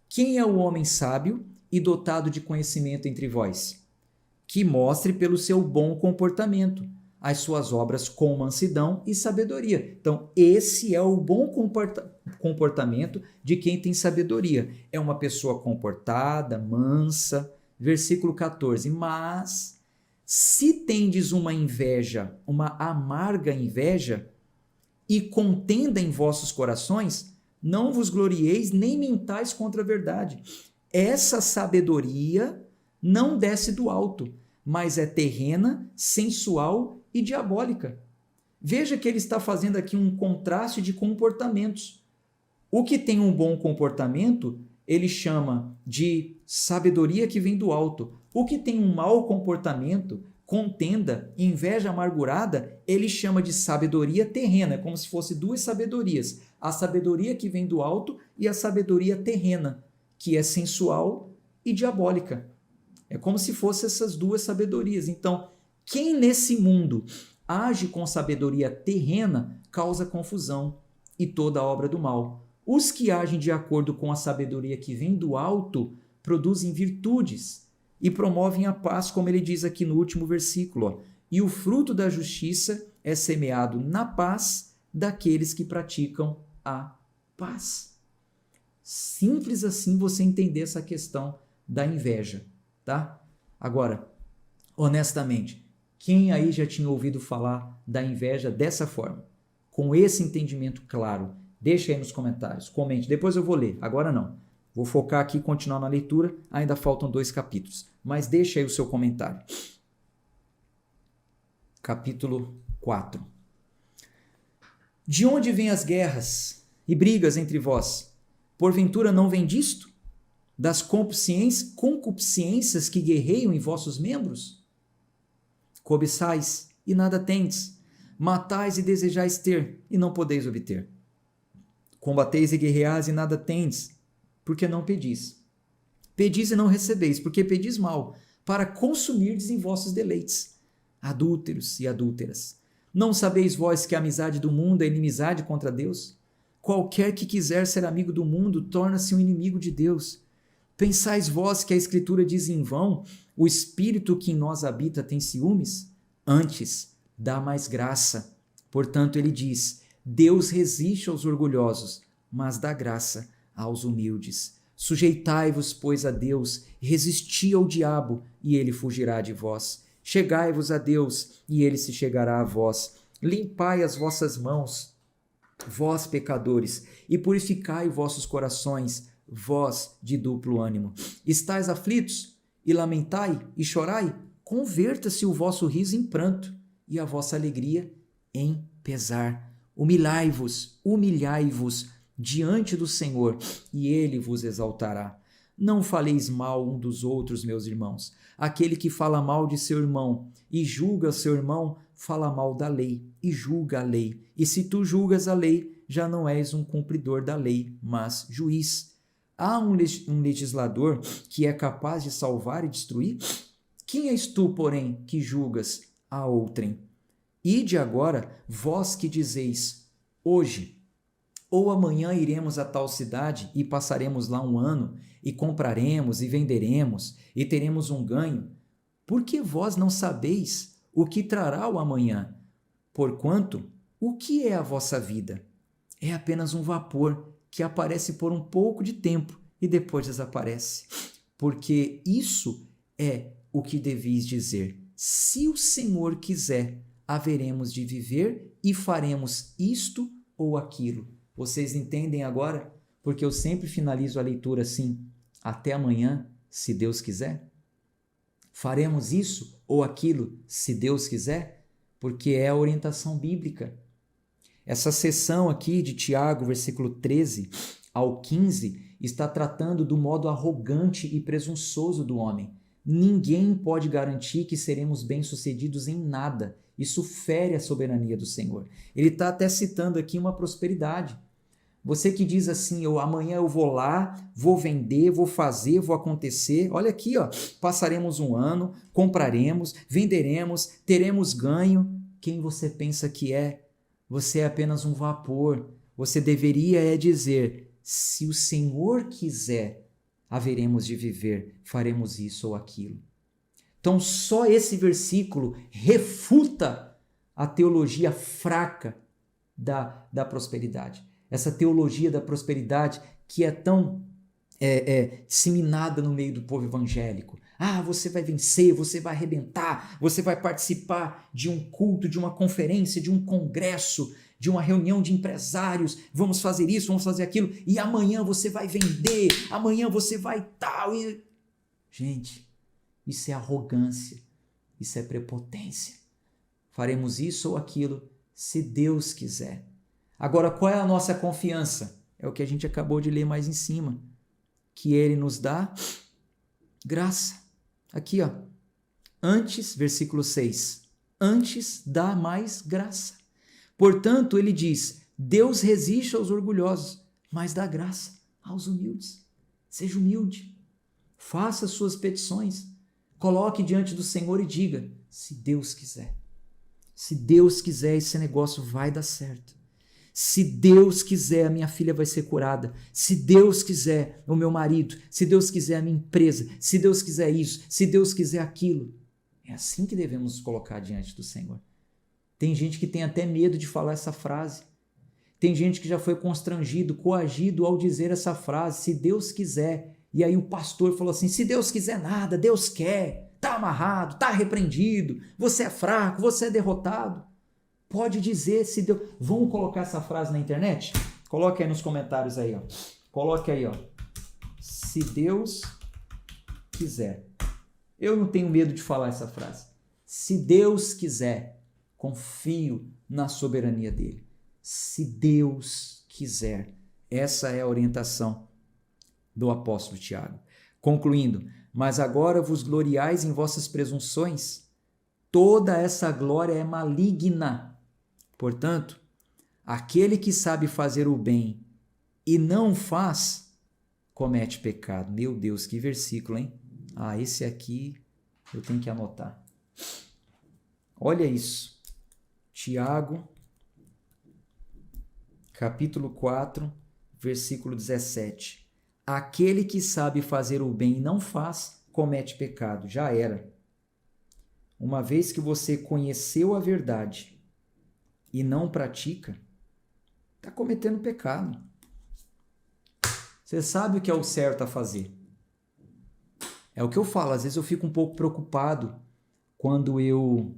Speaker 1: Quem é o homem sábio e dotado de conhecimento entre vós? Que mostre pelo seu bom comportamento as suas obras com mansidão e sabedoria. Então, esse é o bom comportamento de quem tem sabedoria. É uma pessoa comportada, mansa. Versículo 14. Mas se tendes uma inveja, uma amarga inveja, e contenda em vossos corações, não vos glorieis nem mintais contra a verdade. Essa sabedoria não desce do alto, mas é terrena, sensual e diabólica. Veja que ele está fazendo aqui um contraste de comportamentos. O que tem um bom comportamento, ele chama de sabedoria que vem do alto. O que tem um mau comportamento, contenda, inveja amargurada, ele chama de sabedoria terrena, como se fosse duas sabedorias. A sabedoria que vem do alto e a sabedoria terrena, que é sensual e diabólica. É como se fossem essas duas sabedorias. Então, quem nesse mundo age com sabedoria terrena causa confusão e toda a obra do mal. Os que agem de acordo com a sabedoria que vem do alto produzem virtudes e promovem a paz, como ele diz aqui no último versículo. Ó. E o fruto da justiça é semeado na paz daqueles que praticam a paz. Simples assim você entender essa questão da inveja, tá? Agora, honestamente, quem aí já tinha ouvido falar da inveja dessa forma? Com esse entendimento claro? Deixa aí nos comentários, comente, depois eu vou ler, agora não. Vou focar aqui e continuar na leitura, ainda faltam 2 capítulos, mas deixa aí o seu comentário. Capítulo 4. De onde vêm as guerras e brigas entre vós? Porventura não vem disto? Das concupiscências que guerreiam em vossos membros? Cobiçais e nada tendes, matais e desejais ter, e não podeis obter. Combateis e guerreais e nada tendes, porque não pedis. Pedis e não recebeis, porque pedis mal, para consumirdes em vossos deleites. Adúlteros e adúlteras, não sabeis vós que a amizade do mundo é inimizade contra Deus? Qualquer que quiser ser amigo do mundo torna-se um inimigo de Deus. Pensais vós que a Escritura diz em vão, o Espírito que em nós habita tem ciúmes? Antes, dá mais graça. Portanto, ele diz, Deus resiste aos orgulhosos, mas dá graça aos humildes. Sujeitai-vos, pois, a Deus, resisti ao diabo, e ele fugirá de vós. Chegai-vos a Deus, e ele se chegará a vós. Limpai as vossas mãos, vós pecadores, e purificai vossos corações, vós de duplo ânimo? Estais aflitos? E lamentai e chorai? Converta-se o vosso riso em pranto e a vossa alegria em pesar. Humilhai-vos diante do Senhor, e ele vos exaltará. Não faleis mal um dos outros, meus irmãos. Aquele que fala mal de seu irmão e julga seu irmão, fala mal da lei e julga a lei. E se tu julgas a lei, já não és um cumpridor da lei, mas juiz. Há um legislador que é capaz de salvar e destruir? Quem és tu, porém, que julgas a outrem? Ide agora, vós que dizeis, hoje ou amanhã iremos a tal cidade e passaremos lá um ano, e compraremos e venderemos, e teremos um ganho. Porque vós não sabeis o que trará o amanhã? Porquanto, o que é a vossa vida? É apenas um vapor que aparece por um pouco de tempo e depois desaparece. Porque isso é o que deveis dizer. Se o Senhor quiser, haveremos de viver e faremos isto ou aquilo. Vocês entendem agora? Porque eu sempre finalizo a leitura assim: até amanhã, se Deus quiser. Faremos isso ou aquilo, se Deus quiser, porque é a orientação bíblica. Essa seção aqui de Tiago, versículo 13 ao 15, está tratando do modo arrogante e presunçoso do homem. Ninguém pode garantir que seremos bem-sucedidos em nada. Isso fere a soberania do Senhor. Ele está até citando aqui uma prosperidade. Você que diz assim, amanhã eu vou lá, vou vender, vou fazer, vou acontecer. Olha aqui, ó, passaremos um ano, compraremos, venderemos, teremos ganho. Quem você pensa que é? Você é apenas um vapor. Você deveria dizer, se o Senhor quiser, haveremos de viver, faremos isso ou aquilo. Então, só esse versículo refuta a teologia fraca da prosperidade. Essa teologia da prosperidade que é tão disseminada no meio do povo evangélico. Ah, você vai vencer, você vai arrebentar, você vai participar de um culto, de uma conferência, de um congresso, de uma reunião de empresários, vamos fazer isso, vamos fazer aquilo, e amanhã você vai vender, amanhã você vai tal. Gente, isso é arrogância, isso é prepotência. Faremos isso ou aquilo, se Deus quiser. Agora, qual é a nossa confiança? É o que a gente acabou de ler mais em cima, que Ele nos dá graça. Aqui, ó, antes, versículo 6, antes dá mais graça. Portanto, ele diz, Deus resiste aos orgulhosos, mas dá graça aos humildes. Seja humilde, faça suas petições, coloque diante do Senhor e diga, se Deus quiser. Se Deus quiser, esse negócio vai dar certo. Se Deus quiser, a minha filha vai ser curada. Se Deus quiser, o meu marido. Se Deus quiser, a minha empresa. Se Deus quiser isso. Se Deus quiser aquilo. É assim que devemos nos colocar diante do Senhor. Tem gente que tem até medo de falar essa frase. Tem gente que já foi constrangido, coagido ao dizer essa frase, se Deus quiser. E aí o pastor falou assim, se Deus quiser nada, Deus quer. Está amarrado, está repreendido. Você é fraco, você é derrotado. Pode dizer se Deus... Vamos colocar essa frase na internet? Coloque aí nos comentários aí, ó. Coloque aí, ó. Se Deus quiser. Eu não tenho medo de falar essa frase. Se Deus quiser, confio na soberania dele. Se Deus quiser. Essa é a orientação do apóstolo Tiago. Concluindo, mas agora vos gloriais em vossas presunções? Toda essa glória é maligna. Portanto, aquele que sabe fazer o bem e não faz, comete pecado. Meu Deus, que versículo, hein? Ah, esse aqui eu tenho que anotar. Olha isso. Tiago, capítulo 4, versículo 17. Aquele que sabe fazer o bem e não faz, comete pecado. Já era. Uma vez que você conheceu a verdade e não pratica, está cometendo pecado. Você sabe o que é o certo a fazer. É o que eu falo, às vezes eu fico um pouco preocupado quando eu,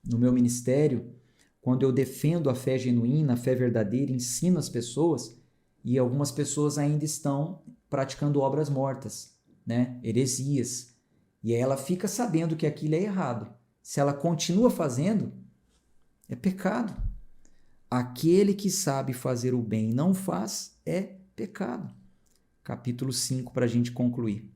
Speaker 1: no meu ministério, quando eu defendo a fé genuína, a fé verdadeira, ensino as pessoas, e algumas pessoas ainda estão praticando obras mortas, né? Heresias. E aí ela fica sabendo que aquilo é errado. Se ela continua fazendo, é pecado. Aquele que sabe fazer o bem e não faz, é pecado. Capítulo 5, para a gente concluir.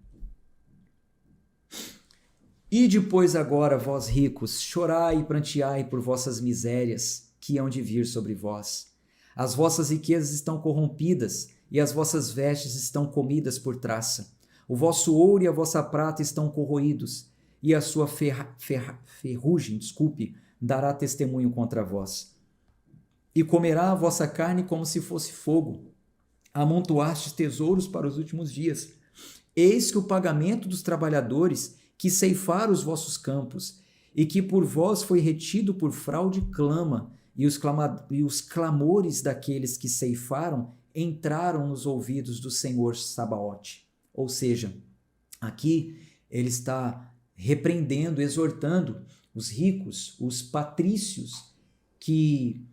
Speaker 1: E depois agora, vós ricos, chorai e pranteai por vossas misérias, que hão de vir sobre vós. As vossas riquezas estão corrompidas, e as vossas vestes estão comidas por traça. O vosso ouro e a vossa prata estão corroídos, e a sua ferrugem, dará testemunho contra vós. E comerá a vossa carne como se fosse fogo. Amontoastes tesouros para os últimos dias. Eis que o pagamento dos trabalhadores que ceifaram os vossos campos, e que por vós foi retido por fraude clama, e os clamores daqueles que ceifaram entraram nos ouvidos do Senhor Sabaote. Ou seja, aqui ele está repreendendo, exortando os ricos, os patrícios, que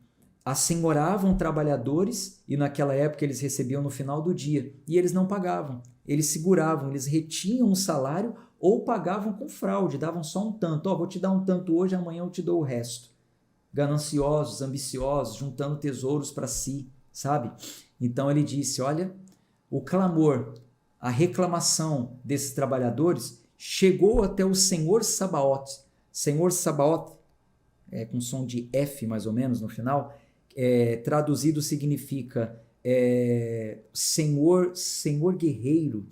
Speaker 1: assenhoravam trabalhadores, e naquela época eles recebiam no final do dia, e eles não pagavam, eles seguravam, eles retinham o salário ou pagavam com fraude, davam só um tanto, vou te dar um tanto hoje, amanhã eu te dou o resto. Gananciosos, ambiciosos, juntando tesouros para si, sabe? Então ele disse, olha, o clamor, a reclamação desses trabalhadores chegou até o Senhor Sabaote. Senhor Sabaote, com som de F mais ou menos no final, traduzido significa Senhor Guerreiro.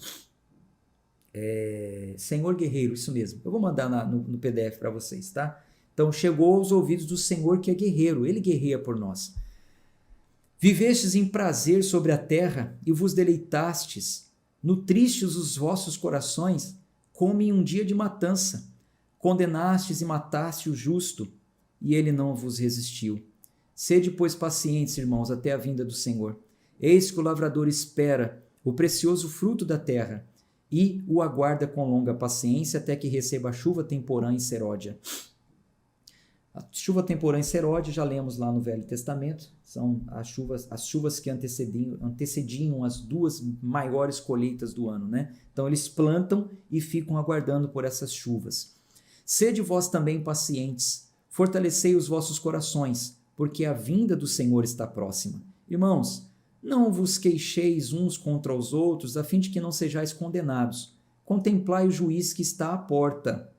Speaker 1: Senhor Guerreiro, isso mesmo. Eu vou mandar no PDF para vocês, tá? Então chegou aos ouvidos do Senhor que é guerreiro, ele guerreia por nós. Vivestes em prazer sobre a terra e vos deleitastes, nutristes os vossos corações, como em um dia de matança. Condenastes e mataste o justo, e ele não vos resistiu. Sede, pois, pacientes, irmãos, até a vinda do Senhor. Eis que o lavrador espera o precioso fruto da terra, e o aguarda com longa paciência até que receba a chuva temporã e seródia. A chuva temporã e seródia já lemos lá no Velho Testamento, são as chuvas que antecediam as duas maiores colheitas do ano, né? Então eles plantam e ficam aguardando por essas chuvas. Sede vós também pacientes, fortalecei os vossos corações, porque a vinda do Senhor está próxima. Irmãos, não vos queixeis uns contra os outros, a fim de que não sejais condenados. Contemplai o juiz que está à porta.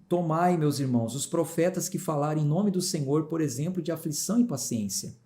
Speaker 1: Tomai, meus irmãos, os profetas que falarem em nome do Senhor, por exemplo, de aflição e paciência.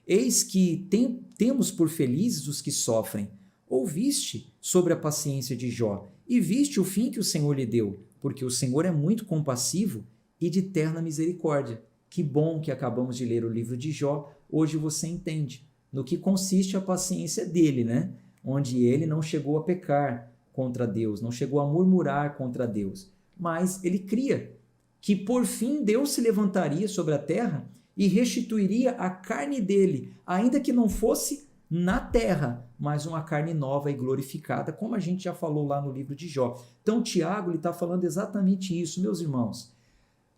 Speaker 1: Eis que temos por felizes os que sofrem. Ouviste sobre a paciência de Jó, e viste o fim que o Senhor lhe deu, porque o Senhor é muito compassivo e de terna misericórdia. Que bom que acabamos de ler o livro de Jó, hoje você entende no que consiste a paciência dele, né? Onde ele não chegou a pecar contra Deus, não chegou a murmurar contra Deus, mas ele cria que por fim Deus se levantaria sobre a terra e restituiria a carne dele, ainda que não fosse na terra, mas uma carne nova e glorificada, como a gente já falou lá no livro de Jó. Então Tiago está falando exatamente isso, meus irmãos.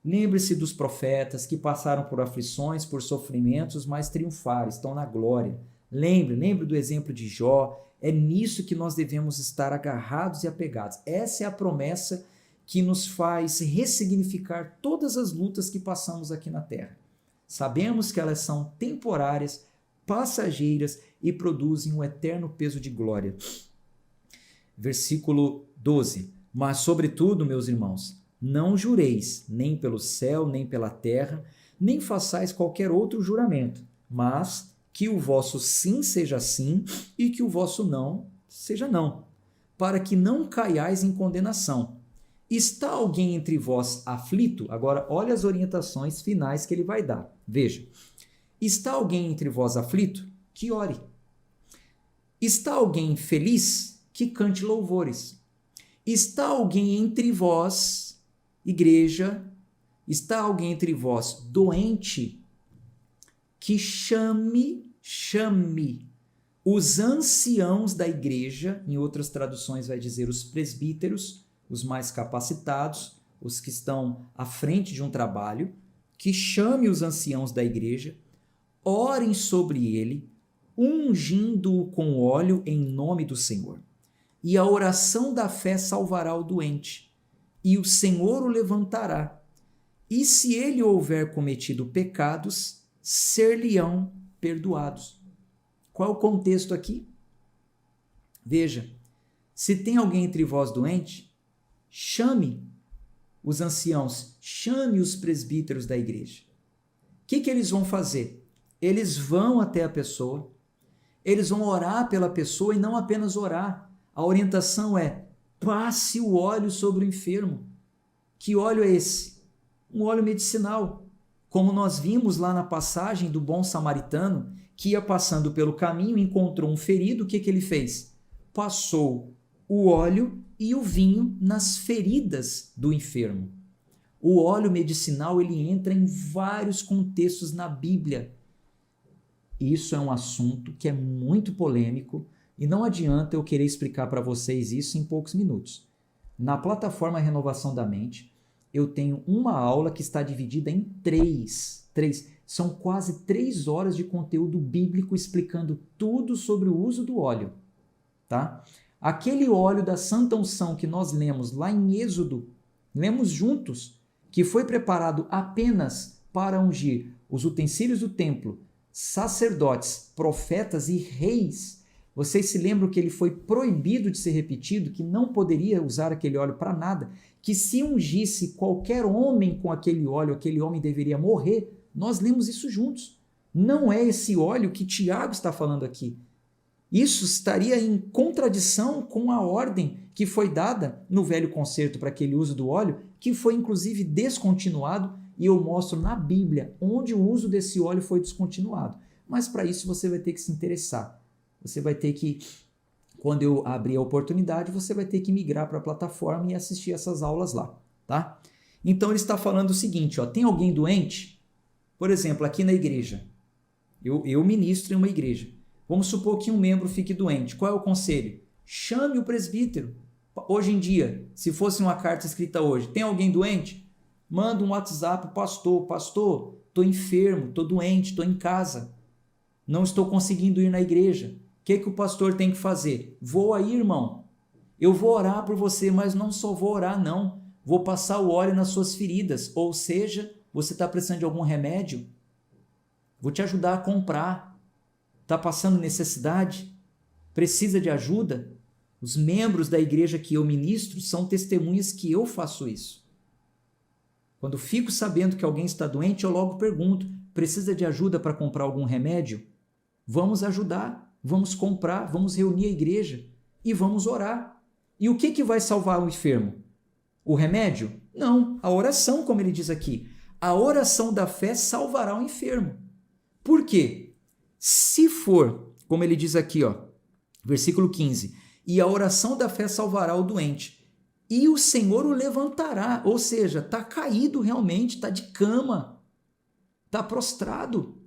Speaker 1: Lembre-se dos profetas que passaram por aflições, por sofrimentos, mas triunfaram, estão na glória. Lembre do exemplo de Jó, é nisso que nós devemos estar agarrados e apegados. Essa é a promessa que nos faz ressignificar todas as lutas que passamos aqui na Terra. Sabemos que elas são temporárias, passageiras e produzem um eterno peso de glória. Versículo 12. Mas, sobretudo, meus irmãos, não jureis, nem pelo céu, nem pela terra, nem façais qualquer outro juramento, mas que o vosso sim seja sim e que o vosso não seja não, para que não caiais em condenação. Está alguém entre vós aflito? Agora, olha as orientações finais que ele vai dar. Veja. Está alguém entre vós aflito? Que ore. Está alguém feliz? Que cante louvores. Está alguém entre vós, igreja, está alguém entre vós doente? Que chame os anciãos da igreja, em outras traduções vai dizer os presbíteros, os mais capacitados, os que estão à frente de um trabalho, que chame os anciãos da igreja, orem sobre ele, ungindo-o com óleo em nome do Senhor. E a oração da fé salvará o doente, e o Senhor o levantará. E se ele houver cometido pecados, ser-lhe-ão perdoados. Qual é o contexto aqui? Veja, se tem alguém entre vós doente, chame os anciãos, chame os presbíteros da igreja. O que eles vão fazer? Eles vão até a pessoa, eles vão orar pela pessoa e não apenas orar. A orientação é: passe o óleo sobre o enfermo. Que óleo é esse? Um óleo medicinal. Como nós vimos lá na passagem do bom samaritano, que ia passando pelo caminho, encontrou um ferido, o que ele fez? Passou o óleo e o vinho nas feridas do enfermo. O óleo medicinal, ele entra em vários contextos na Bíblia. Isso é um assunto que é muito polêmico e não adianta eu querer explicar para vocês isso em poucos minutos. Na plataforma Renovação da Mente, eu tenho uma aula que está dividida em três. São quase 3 horas de conteúdo bíblico explicando tudo sobre o uso do óleo. Tá? Aquele óleo da Santa Unção que nós lemos lá em Êxodo, lemos juntos, que foi preparado apenas para ungir os utensílios do templo, sacerdotes, profetas e reis. Vocês se lembram que ele foi proibido de ser repetido, que não poderia usar aquele óleo para nada, que se ungisse qualquer homem com aquele óleo, aquele homem deveria morrer. Nós lemos isso juntos. Não é esse óleo que Tiago está falando aqui. Isso estaria em contradição com a ordem que foi dada no Velho Concerto para aquele uso do óleo, que foi inclusive descontinuado, e eu mostro na Bíblia onde o uso desse óleo foi descontinuado. Mas para isso você vai ter que se interessar. Você vai ter que, quando eu abrir a oportunidade, você vai ter que migrar para a plataforma e assistir essas aulas lá, tá? Então ele está falando o seguinte, ó, tem alguém doente? Por exemplo, aqui na igreja, eu ministro em uma igreja. Vamos supor que um membro fique doente. Qual é o conselho? Chame o presbítero. Hoje em dia, se fosse uma carta escrita hoje, tem alguém doente? Manda um WhatsApp, pastor, estou enfermo, estou doente, estou em casa, não estou conseguindo ir na igreja. O que o pastor tem que fazer? Vou aí, irmão. Eu vou orar por você, mas não só vou orar, não. Vou passar o óleo nas suas feridas. Ou seja, você está precisando de algum remédio? Vou te ajudar a comprar. Está passando necessidade? Precisa de ajuda? Os membros da igreja que eu ministro são testemunhas que eu faço isso. Quando fico sabendo que alguém está doente, eu logo pergunto, precisa de ajuda para comprar algum remédio? Vamos ajudar, vamos comprar, vamos reunir a igreja e vamos orar. E o que vai salvar o enfermo? O remédio? Não, a oração, como ele diz aqui. A oração da fé salvará o enfermo. Por quê? Se for, como ele diz aqui, ó, versículo 15, e a oração da fé salvará o doente, e o Senhor o levantará, ou seja, está caído realmente, está de cama, está prostrado.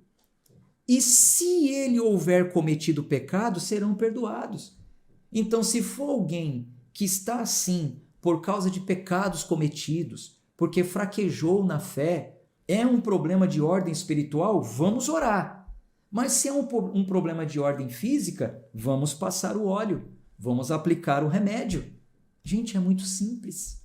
Speaker 1: E se ele houver cometido pecado, serão perdoados. Então, se for alguém que está assim por causa de pecados cometidos, porque fraquejou na fé, é um problema de ordem espiritual, vamos orar. Mas se é um problema de ordem física, vamos passar o óleo, vamos aplicar o remédio. Gente, é muito simples.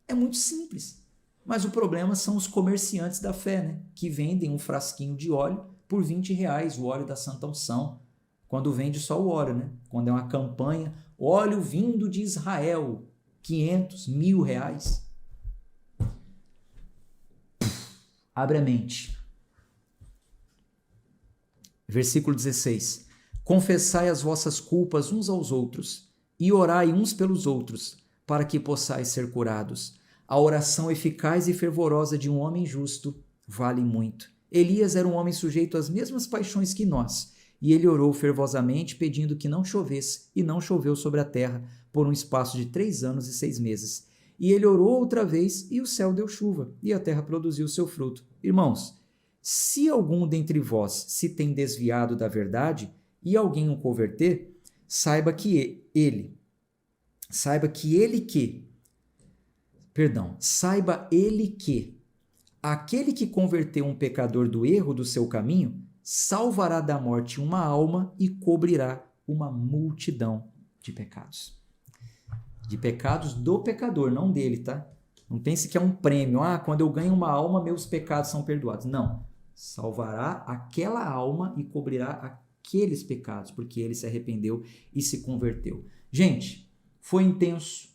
Speaker 1: É muito simples. Mas o problema são os comerciantes da fé, né? Que vendem um frasquinho de óleo por R$20, o óleo da Santa Unção. Quando vende só o óleo, né? Quando é uma campanha, óleo vindo de Israel, 500, R$1.000. Abre a mente. Versículo 16. Confessai as vossas culpas uns aos outros e orai uns pelos outros, para que possais ser curados. A oração eficaz e fervorosa de um homem justo vale muito. Elias era um homem sujeito às mesmas paixões que nós, e ele orou fervorosamente, pedindo que não chovesse, e não choveu sobre a terra por um espaço de 3 anos e 6 meses. E ele orou outra vez, e o céu deu chuva, e a terra produziu seu fruto. Irmãos, se algum dentre vós se tem desviado da verdade, e alguém o converter, saiba ele que aquele que converteu um pecador do erro do seu caminho salvará da morte uma alma e cobrirá uma multidão de pecados. De pecados do pecador, não dele, tá? Não pense que é um prêmio. Quando eu ganho uma alma, meus pecados são perdoados. Não. Salvará aquela alma e cobrirá aqueles pecados, porque ele se arrependeu e se converteu. Gente, foi intenso.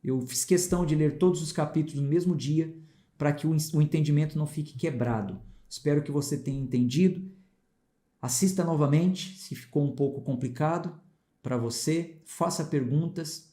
Speaker 1: Eu fiz questão de ler todos os capítulos no mesmo dia para que o entendimento não fique quebrado. Espero que você tenha entendido. Assista novamente, se ficou um pouco complicado para você. Faça perguntas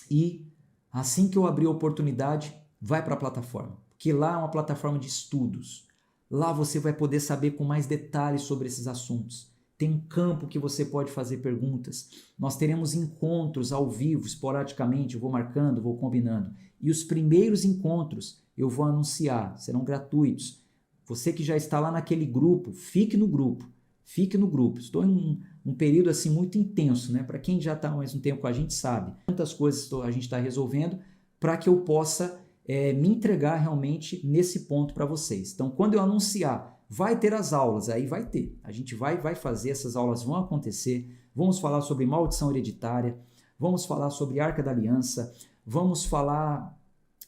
Speaker 1: e assim que eu abrir a oportunidade, vai para a plataforma, porque lá é uma plataforma de estudos. Lá você vai poder saber com mais detalhes sobre esses assuntos. Tem um campo que você pode fazer perguntas. Nós teremos encontros ao vivo, esporadicamente, eu vou marcando, vou combinando. E os primeiros encontros eu vou anunciar, serão gratuitos. Você que já está lá naquele grupo, fique no grupo. Fique no grupo. Estou em um período assim muito intenso, né? Para quem já está há mais um tempo com a gente sabe. Quantas coisas a gente está resolvendo para que eu possa me entregar realmente nesse ponto para vocês. Então, quando eu anunciar, vai ter as aulas, aí vai ter. A gente vai fazer, essas aulas vão acontecer. Vamos falar sobre maldição hereditária, vamos falar sobre Arca da Aliança, vamos falar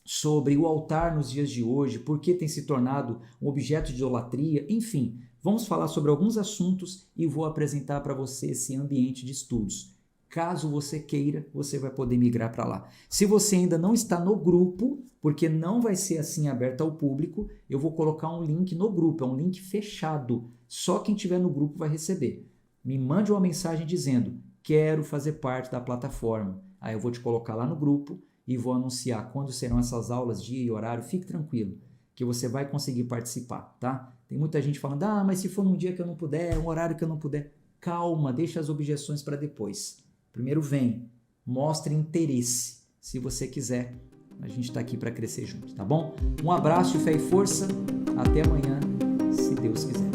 Speaker 1: sobre o altar nos dias de hoje, por que tem se tornado um objeto de idolatria, enfim. Vamos falar sobre alguns assuntos e vou apresentar para você esse ambiente de estudos. Caso você queira, você vai poder migrar para lá. Se você ainda não está no grupo, porque não vai ser assim aberto ao público, eu vou colocar um link no grupo, é um link fechado. Só quem estiver no grupo vai receber. Me mande uma mensagem dizendo, quero fazer parte da plataforma. Aí eu vou te colocar lá no grupo e vou anunciar quando serão essas aulas, dia e horário. Fique tranquilo, que você vai conseguir participar, tá? Tem muita gente falando, mas se for num dia que eu não puder, um horário que eu não puder. Calma, deixa as objeções para depois. Primeiro vem, mostre interesse. Se você quiser, a gente está aqui para crescer junto, tá bom? Um abraço, fé e força. Até amanhã, se Deus quiser.